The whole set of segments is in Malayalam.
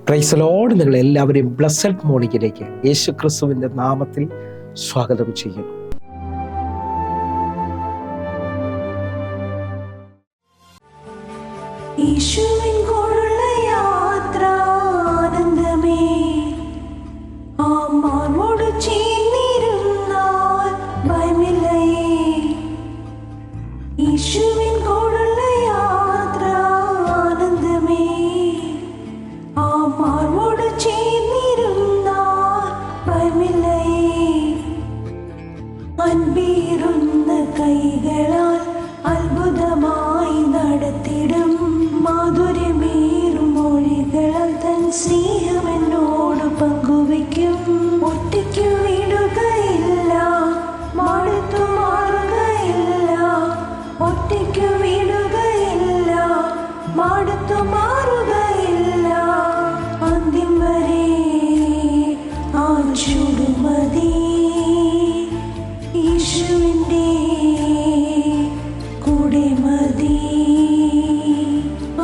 Praise Lord. നിങ്ങൾ എല്ലാവരെയും ബ്ലെസ്സഡ് മോർണിംഗിലേക്ക് യേശു ക്രിസ്തുവിൻ്റെ നാമത്തിൽ സ്വാഗതം ചെയ്യുന്നു. കൈകളാൽ അത്ഭുതമായി നടത്തിടും മാധുര്യമേറും മൊഴികളാൽ തൻ സ്നേഹം എന്നോട് പങ്കുവയ്ക്കും. ഒറ്റയ്ക്കു വിടുകയില്ല, മടുത്തു മാറുകയില്ല. ഒറ്റയ്ക്കു വിടുകയില്ല, മടുത്തു മാറുകയില്ല. അന്ത്യം വരെ ആ ചുടുമതി യേശുവിൻ്റെ കൂടെ മതി.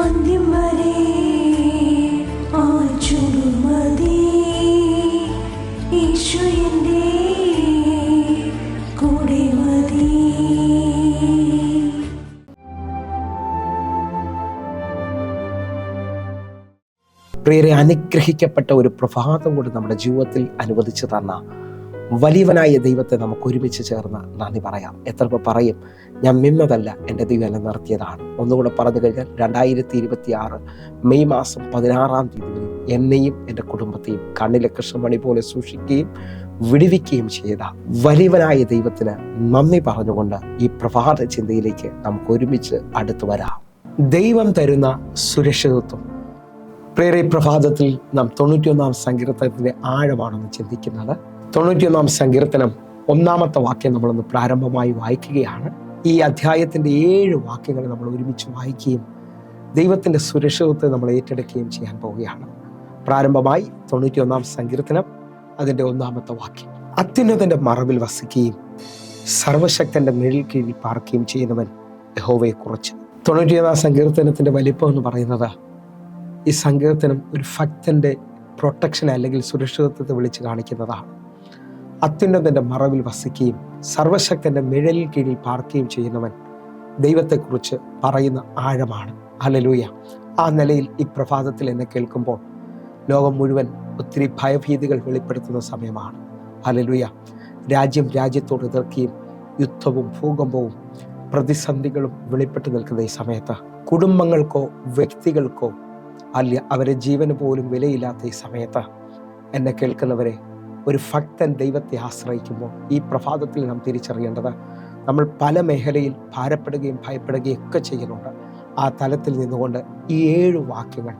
അന്ത്യം വരെ ആ ചുടുമതി യേശുവിൻ്റെ കൂടെ മതി. പ്രിയരെ, അനുഗ്രഹിക്കപ്പെട്ട ഒരു പ്രഭാതം കൂടി നമ്മുടെ ജീവിതത്തിൽ അനുവദിച്ചു തന്ന വലിയവനായ ദൈവത്തെ നമുക്ക് ഒരുമിച്ച് ചേർന്ന് നന്ദി പറയാം. എത്ര പേർ പറയും, ഞാൻ നിന്നതല്ല, എൻ്റെ ദൈവം എന്നെ നിർത്തിയതാണ്. ഒന്നുകൂടെ പറഞ്ഞു കഴിഞ്ഞാൽ 2026 മെയ് മാസം 16 എന്നെയും എൻ്റെ കുടുംബത്തെയും കണ്ണിലെ കൃഷ്ണമണി പോലെ സൂക്ഷിക്കുകയും വിടുവിക്കുകയും ചെയ്ത വലിയവനായ ദൈവത്തിന് നന്ദി പറഞ്ഞുകൊണ്ട് ഈ പ്രഭാത ചിന്തയിലേക്ക് നമുക്ക് ഒരുമിച്ച് അടുത്തു വരാം. ദൈവം തരുന്ന സുരക്ഷിതത്വം. പ്രിയരെ, പ്രഭാതത്തിൽ നാം 91 സങ്കീർത്തനത്തിൻ്റെ ആഴമാണെന്ന് ചിന്തിക്കുന്നത്. 91 സങ്കീർത്തനം 1 വാക്യം നമ്മളൊന്ന് പ്രാരംഭമായി വായിക്കുകയാണ്. ഈ അധ്യായത്തിൻ്റെ 7 വാക്യങ്ങൾ നമ്മൾ ഒരുമിച്ച് വായിക്കുകയും ദൈവത്തിൻ്റെ സുരക്ഷിതത്വത്തെ നമ്മൾ ഏറ്റെടുക്കുകയും ചെയ്യാൻ പോവുകയാണ്. പ്രാരംഭമായി 91 സങ്കീർത്തനം അതിൻ്റെ 1 വാക്യം. അത്യുന്നതൻ്റെ മറവിൽ വസിക്കുകയും സർവശക്തൻ്റെ നിഴൽ കീഴിൽ പാർക്കുകയും ചെയ്യുന്നവൻ യഹോവയെ കുറിച്ച്. 91 സങ്കീർത്തനത്തിൻ്റെ വലിപ്പം എന്ന് പറയുന്നത്, ഈ സങ്കീർത്തനം ഒരു ഭക്തൻ്റെ പ്രൊട്ടക്ഷൻ അല്ലെങ്കിൽ സുരക്ഷിതത്വത്തെ വിളിച്ച് കാണിക്കുന്നതാണ്. അത്യുന്നതൻ്റെ മറവിൽ വസിക്കുകയും സർവശക്തൻ്റെ നിഴലിൽ കീഴിൽ പാർക്കുകയും ചെയ്യുന്നവൻ ദൈവത്തെക്കുറിച്ച് പറയുന്ന ആഴമാണ്. ഹല്ലേലൂയ. ആ നിലയിൽ ഈ പ്രഭാതത്തിൽ എന്നെ കേൾക്കുമ്പോൾ ലോകം മുഴുവൻ ഒത്തിരി ഭയഭീതികൾ വെളിപ്പെടുത്തുന്ന സമയമാണ്. ഹല്ലേലൂയ. രാജ്യം രാജ്യത്തോട് എതിർക്കുകയും യുദ്ധവും ഭൂകമ്പവും പ്രതിസന്ധികളും വെളിപ്പെട്ടു നിൽക്കുന്ന ഈ സമയത്ത് കുടുംബങ്ങൾക്കോ വ്യക്തികൾക്കോ അല്ല അവരെ ജീവന് പോലും വിലയില്ലാത്ത ഈ സമയത്ത് എന്നെ കേൾക്കുന്നവരെ, ഒരു ഭക്തൻ ദൈവത്തെ ആശ്രയിക്കുമ്പോൾ ഈ പ്രഭാതത്തിൽ നാം തിരിച്ചറിയേണ്ടത്, നമ്മൾ പല മേഖലയിൽ ഭാരപ്പെടുകയും ഭയപ്പെടുകയും ഒക്കെ ചെയ്യുന്നുണ്ട്. ആ തലത്തിൽ നിന്നുകൊണ്ട് ഈ 7 വാക്യങ്ങൾ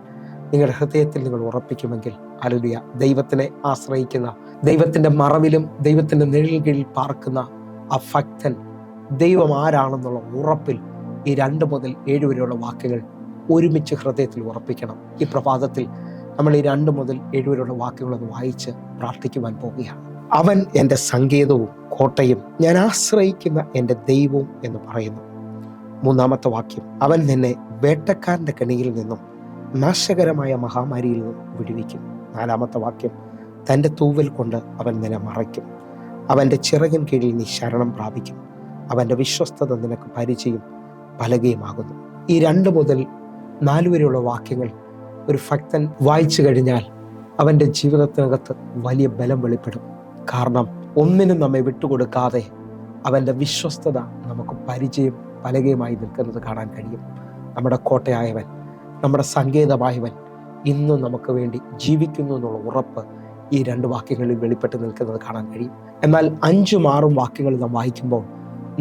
നിങ്ങളുടെ ഹൃദയത്തിൽ നിങ്ങൾ ഉറപ്പിക്കുമെങ്കിൽ, ഹല്ലേലൂയ, ദൈവത്തിനെ ആശ്രയിക്കുന്ന, ദൈവത്തിൻ്റെ മറവിലും ദൈവത്തിൻ്റെ നിഴലിൽ കീഴിൽ പാർക്കുന്ന ആ ഭക്തൻ ദൈവം ആരാണെന്നുള്ള ഉറപ്പിൽ ഈ 2 മുതൽ 7 വരെയുള്ള വാക്യങ്ങൾ ഒരുമിച്ച് ഹൃദയത്തിൽ ഉറപ്പിക്കണം. ഈ പ്രഭാതത്തിൽ നമ്മൾ ഈ 2 മുതൽ 7 വരെയുള്ള വാക്യങ്ങളൊന്ന് വായിച്ച് പ്രാർത്ഥിക്കുവാൻ പോവുകയാണ്. അവൻ എൻ്റെ സങ്കേതവും കോട്ടയും ഞാൻ ആശ്രയിക്കുന്ന എൻ്റെ ദൈവവും എന്ന് പറയുന്നു. 3 വാക്യം, അവൻ നിന്നെ വേട്ടക്കാരൻ്റെ കെണിയിൽ നിന്നും നാശകരമായ മഹാമാരിയിൽ നിന്നും വിടുവിക്കും. 4 വാക്യം, തൻ്റെ തൂവൽ കൊണ്ട് അവൻ നിന്നെ മറയ്ക്കും. അവൻ്റെ ചിറകിൻ കീഴിൽ നീ ശരണം പ്രാപിക്കും. അവൻ്റെ വിശ്വസ്തത നിനക്ക് പരിചയം പലകയുമാകുന്നു. ഈ 2 മുതൽ 4 വരെയുള്ള വാക്യങ്ങൾ ഒരു ഭക്തൻ വായിച്ചു കഴിഞ്ഞാൽ അവൻ്റെ ജീവിതത്തിനകത്ത് വലിയ ബലം വെളിപ്പെടും. കാരണം ഒന്നിനും നമ്മെ വിട്ടുകൊടുക്കാതെ അവൻ്റെ വിശ്വസ്തത നമുക്ക് പരിചയം പലകയുമായി നിൽക്കുന്നത് കാണാൻ കഴിയും. നമ്മുടെ കോട്ടയായവൻ, നമ്മുടെ സങ്കേതമായവൻ ഇന്നും നമുക്ക് വേണ്ടി ജീവിക്കുന്നു എന്നുള്ള ഉറപ്പ് ഈ 2 വാക്യങ്ങളിൽ വെളിപ്പെട്ട് നിൽക്കുന്നത് കാണാൻ കഴിയും. എന്നാൽ 5ഉം 6ഉം വാക്യങ്ങൾ നാം വായിക്കുമ്പോൾ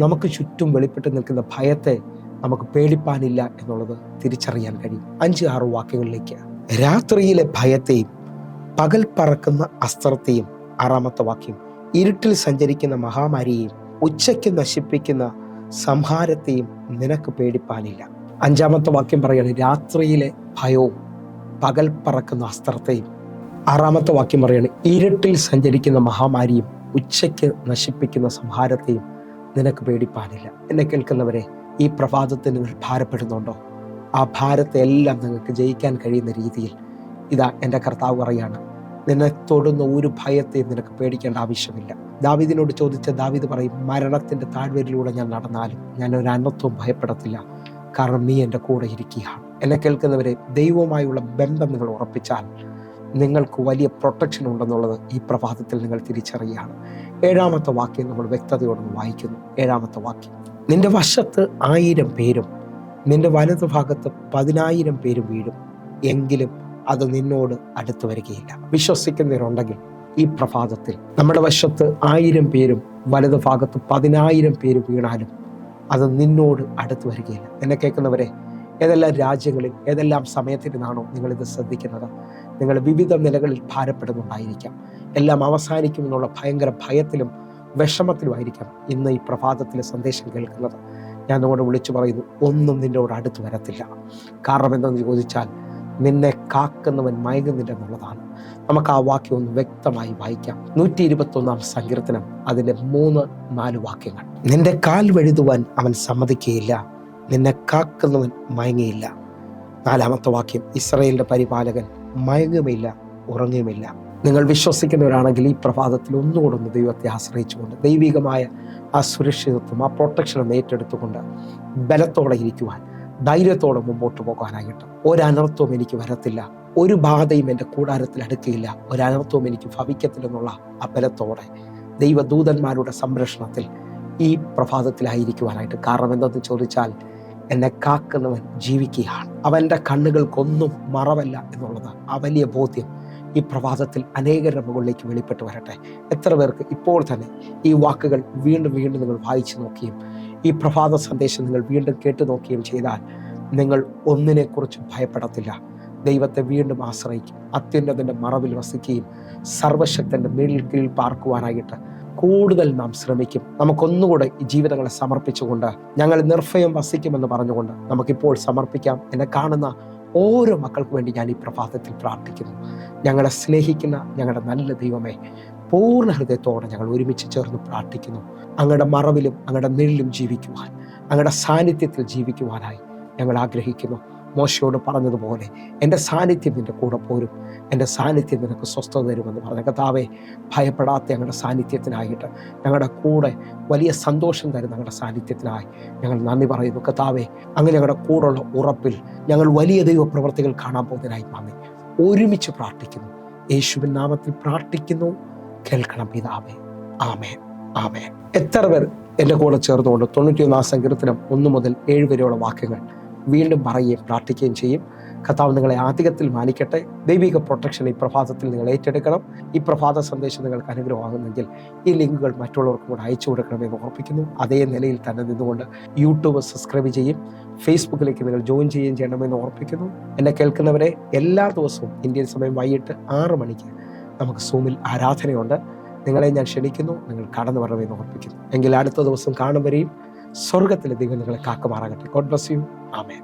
നമുക്ക് ചുറ്റും വെളിപ്പെട്ട് നിൽക്കുന്ന ഭയത്തെ നമുക്ക് പേടിപ്പാനില്ല എന്നുള്ളത് തിരിച്ചറിയാൻ കഴിയും. 5-6 വാക്യങ്ങളിലേക്ക്, രാത്രിയിലെ ഭയത്തെയും പകൽ പറക്കുന്ന അസ്ത്രത്തെയും. 6 വാക്യം, ഇരുട്ടിൽ സഞ്ചരിക്കുന്ന മഹാമാരിയെയും ഉച്ചയ്ക്ക് നശിപ്പിക്കുന്ന സംഹാരത്തെയും നിനക്ക് പേടിപ്പാനില്ല. 5 വാക്യം പറയാണ്, രാത്രിയിലെ ഭയവും പകൽ പറക്കുന്ന അസ്ത്രത്തെയും. 6 വാക്യം പറയാണ്, ഇരുട്ടിൽ സഞ്ചരിക്കുന്ന മഹാമാരിയും ഉച്ചയ്ക്ക് നശിപ്പിക്കുന്ന സംഹാരത്തെയും നിനക്ക് പേടിപ്പാനില്ല. എന്നെ കേൾക്കുന്നവരെ, ഈ പ്രഭാതത്തിൽ നിങ്ങൾ ഭാരപ്പെടുന്നുണ്ടോ? ആ ഭാരത്തെ എല്ലാം നിങ്ങൾക്ക് ജയിക്കാൻ കഴിയുന്ന രീതിയിൽ ഇതാ എൻ്റെ കർത്താവ് പറയാണ്, നിന്നെ തൊടുന്ന ഒരു ഭയത്തെയും നിനക്ക് പേടിക്കേണ്ട ആവശ്യമില്ല. ദാവീദിനോട് ചോദിച്ച ദാവീദ് പറയും, മരണത്തിൻ്റെ താഴ്വരയിലൂടെ ഞാൻ നടന്നാലും ഞാൻ ഒരു അനർത്ഥവും ഭയപ്പെടത്തില്ല, കാരണം നീ എൻ്റെ കൂടെ ഇരിക്കുകയാണ്. എന്നെ കേൾക്കുന്നവരെ, ദൈവവുമായുള്ള ബന്ധം നിങ്ങൾ ഉറപ്പിച്ചാൽ നിങ്ങൾക്ക് വലിയ പ്രൊട്ടക്ഷൻ ഉണ്ടെന്നുള്ളത് ഈ പ്രഭാതത്തിൽ നിങ്ങൾ തിരിച്ചറിയുകയാണ്. 7-ാമത്തെ വാക്യം നമ്മൾ വ്യക്തതയോടൊന്ന് വായിക്കുന്നു. 7-ാമത്തെ വാക്യം, നിന്റെ വശത്ത് 1000 പേരും നിന്റെ വലതു ഭാഗത്ത് 10,000 പേരും വീഴും, എങ്കിലും അത് നിന്നോട് അടുത്ത് വരികയില്ല. വിശ്വസിക്കുന്നവരുണ്ടെങ്കിൽ ഈ പ്രഭാതത്തിൽ നമ്മുടെ വശത്ത് 1000 പേരും വലതു ഭാഗത്ത് 10,000 പേര് വീണാലും അത് നിന്നോട് അടുത്ത് വരികയില്ല. എന്നെ കേൾക്കുന്നവരെ, ഏതെല്ലാം രാജ്യങ്ങളിൽ ഏതെല്ലാം സമയത്തിനാണോ നിങ്ങളിത് ശ്രദ്ധിക്കുന്നത്, നിങ്ങൾ വിവിധ നിലകളിൽ ഭാരപ്പെടുന്നുണ്ടായിരിക്കാം. എല്ലാം അവസാനിക്കുമെന്നുള്ള ഭയങ്കര ഭയത്തിലും വിഷമത്തിലുമായിരിക്കാം ഇന്ന് ഈ പ്രഭാതത്തിലെ സന്ദേശം കേൾക്കുന്നത്. ഞാൻ നിങ്ങളോട് വിളിച്ചു പറയുന്നു, ഒന്നും നിന്നോട് അടുത്ത് വരത്തില്ല. കാരണം എന്തെന്ന് ചോദിച്ചാൽ, നിന്നെ കാക്കുന്നവൻ മയങ്ങുന്നില്ല എന്നുള്ളതാണ്. നമുക്ക് ആ വാക്യം ഒന്ന് വ്യക്തമായി വായിക്കാം. 121-ാം സങ്കീർത്തനം അതിൻ്റെ 3-4 വാക്യങ്ങൾ. നിന്റെ കാൽ വഴുതുവാൻ അവൻ സമ്മതിക്കുകയില്ല, നിന്നെ കാക്കുന്നവൻ മയങ്ങിയില്ല. 4-ാമത്തെ വാക്യം, ഇസ്രായേലിന്റെ പരിപാലകൻ മയങ്ങുമില്ല, ഉറങ്ങുമില്ല. നിങ്ങൾ വിശ്വസിക്കുന്നവരാണെങ്കിൽ ഈ പ്രഭാതത്തിൽ ഒന്നുകൂടൊന്ന് ദൈവത്തെ ആശ്രയിച്ചുകൊണ്ട് ദൈവികമായ ആ സുരക്ഷിതത്വം, ആ പ്രൊട്ടക്ഷനും ഏറ്റെടുത്തുകൊണ്ട് ബലത്തോടെ ഇരിക്കുവാൻ, ധൈര്യത്തോടെ മുമ്പോട്ട് പോകാനായിട്ട്, ഒരനർത്ഥവും എനിക്ക് വരത്തില്ല, ഒരു ബാധയും എൻ്റെ കൂടാരത്തിൽ അടുക്കുകയില്ല, ഒരനർത്ഥവും എനിക്ക് ഭവിക്കത്തില്ലെന്നുള്ള ആ ബലത്തോടെ ദൈവദൂതന്മാരുടെ സംരക്ഷണത്തിൽ ഈ പ്രഭാതത്തിലായിരിക്കുവാനായിട്ട്. കാരണം എന്തെന്ന് ചോദിച്ചാൽ, എന്നെ കാക്കുന്നവൻ ജീവിക്കുകയാണ്, അവൻ്റെ കണ്ണുകൾക്കൊന്നും മറവല്ല എന്നുള്ളത് ആ വലിയ ബോധ്യം ഈ പ്രഭാതത്തിൽ അനേകരുടെ മുകളിലേക്ക് വെളിപ്പെട്ട് വരട്ടെ. എത്ര പേർക്ക് ഇപ്പോൾ തന്നെ ഈ വാക്കുകൾ വീണ്ടും വീണ്ടും നിങ്ങൾ വായിച്ചു നോക്കുകയും ഈ പ്രഭാത സന്ദേശം നിങ്ങൾ വീണ്ടും കേട്ടു നോക്കുകയും ചെയ്താൽ നിങ്ങൾ ഒന്നിനെക്കുറിച്ചും ഭയപ്പെടത്തില്ല. ദൈവത്തെ വീണ്ടും ആശ്രയിക്കും, അത്യുന്നതൻ്റെ മറവിൽ വസിക്കുകയും സർവശക്തൻ്റെ മേലിൽ കീഴിൽ പാർക്കുവാനായിട്ട് കൂടുതൽ നാം ശ്രമിക്കും. നമുക്കൊന്നുകൂടെ ഈ ജീവിതങ്ങളെ സമർപ്പിച്ചുകൊണ്ട് ഞങ്ങൾ നിർഭയം വസിക്കുമെന്ന് പറഞ്ഞുകൊണ്ട് നമുക്കിപ്പോൾ സമർപ്പിക്കാം. എന്നെ കാണുന്ന ഓരോ മക്കൾക്ക് വേണ്ടി ഞാൻ ഈ പ്രഭാതത്തിൽ പ്രാർത്ഥിക്കുന്നു. ഞങ്ങളെ സ്നേഹിക്കുന്ന ഞങ്ങളുടെ നല്ല ദൈവമേ, പൂർണ്ണ ഹൃദയത്തോടെ ഞങ്ങൾ ഒരുമിച്ച് ചേർന്ന് പ്രാർത്ഥിക്കുന്നു. അങ്ങയുടെ മറവിലും അങ്ങയുടെ നിഴലിലും ജീവിക്കുവാൻ, അങ്ങയുടെ സാന്നിധ്യത്തിൽ ജീവിക്കുവാനായി ഞങ്ങൾ ആഗ്രഹിക്കുന്നു. മോശയോട് പറഞ്ഞതുപോലെ, എൻ്റെ സാന്നിധ്യം നിൻ്റെ കൂടെ പോരും, എൻ്റെ സാന്നിധ്യം നിനക്ക് സ്വസ്ഥത തരുമെന്ന് പറഞ്ഞ കർത്താവേ, ഭയപ്പെടാത്ത ഞങ്ങളുടെ സാന്നിധ്യത്തിനായിട്ട്, ഞങ്ങളുടെ കൂടെ വലിയ സന്തോഷം തരുന്ന ഞങ്ങളുടെ സാന്നിധ്യത്തിനായി ഞങ്ങൾ നന്ദി പറയുന്നു. കർത്താവേ, അങ്ങനെ ഞങ്ങളുടെ കൂടെയുള്ള ഉറപ്പിൽ ഞങ്ങൾ വലിയ ദൈവപ്രവർത്തികൾ കാണാൻ പോകുന്നതിനായി നന്ദി. ഒരുമിച്ച് പ്രാർത്ഥിക്കുന്നു, യേശുവിൻ നാമത്തിൽ പ്രാർത്ഥിക്കുന്നു. കേൾക്കണം പിതാവേ, ആമേൻ, ആമേൻ. എത്ര പേർ എൻ്റെ കൂടെ ചേർന്നുകൊണ്ട് 91-ാം സങ്കീർത്തനം 1 മുതൽ 7 വരെയുള്ള വാക്യങ്ങൾ വീണ്ടും പറയുകയും പ്രാർത്ഥിക്കുകയും ചെയ്യും. കർത്താവ് നിങ്ങളെ അധികത്തിൽ മാനിക്കട്ടെ. ദൈവിക പ്രൊട്ടക്ഷൻ ഈ പ്രഭാതത്തിൽ നിങ്ങൾ ഏറ്റെടുക്കണം. ഈ പ്രഭാത സന്ദേശം നിങ്ങൾക്ക് അനുഗ്രഹമാകുന്നെങ്കിൽ ഈ ലിങ്കുകൾ മറ്റുള്ളവർക്കും കൂടെ അയച്ചു കൊടുക്കണമെന്ന് ഓർപ്പിക്കുന്നു. അതേ നിലയിൽ തന്നെ നിന്നുകൊണ്ട് യൂട്യൂബ് സബ്സ്ക്രൈബ് ചെയ്യും, ഫേസ്ബുക്കിലേക്ക് നിങ്ങൾ ജോയിൻ ചെയ്യുകയും ചെയ്യണമെന്ന് ഓർപ്പിക്കുന്നു. എന്നെ കേൾക്കുന്നവരെ, എല്ലാ ദിവസവും ഇന്ത്യൻ സമയം വൈകിട്ട് 6 മണിക്ക് നമുക്ക് സൂമിൽ ആരാധനയുണ്ട്. നിങ്ങളെ ഞാൻ ക്ഷണിക്കുന്നു, നിങ്ങൾ കടന്നു വരണമെന്ന് ഓർപ്പിക്കുന്നു. എങ്കിൽ അടുത്ത ദിവസം കാണും വരെയും സ്വർഗത്തിലെ ദൈവം നിങ്ങളെ കാക്കുമാറാകട്ടെ. God bless you. ആമേൻ.